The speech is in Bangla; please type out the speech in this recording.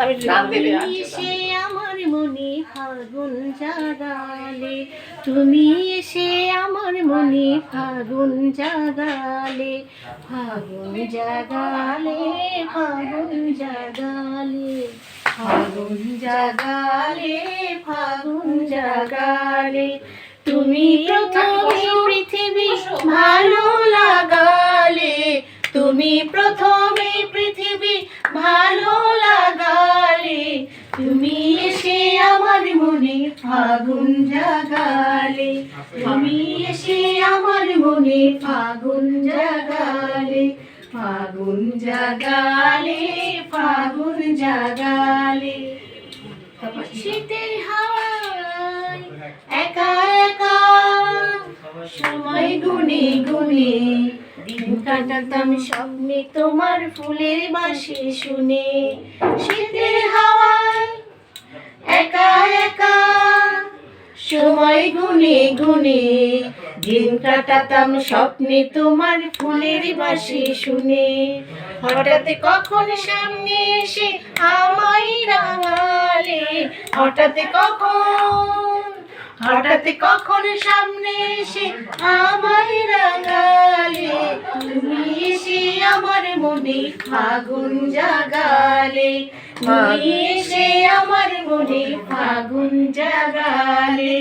তুমি এসে আমার মনে ফাগুন জাগালে, তুমি এসে আমার মনে ফাগুন জাগালে, ফাগুন জাগালে, ফাগুন জাগালে, ফাগুন জাগালে, ফাগুন জাগালে। তুমি প্রথমে পৃথিবী ভালো লাগালে, তুমি প্রথমে পৃথিবী ভালো লাগালে, তুমি এসে আমার মনে ফাগুন জাগালে, তুমি এসে আমার মনে ফাগুন জাগালে, ফাগুন জাগালে, ফাগুন জাগালে। শীতের হাওয়ায় একা একা সময় গুনে গুনে দিন কাটাতাম স্বপ্নে তোমার ফুলের বাঁশি শুনে। শীতের হাওয়ায় একা একা সময় গুনে গুনে দিন কাটাতাম স্বপ্নে তোমার ফুলের বাঁশি শুনে। হঠাৎ কখন সামনে এসে আমায় রাঙালে, হঠাৎ কখন সামনে এসে আমায় রাঙালে, তুমি এসে আমার মনে ফাগুন জাগালে, তুমি এসে আমার মনে ফাগুন জাগালে।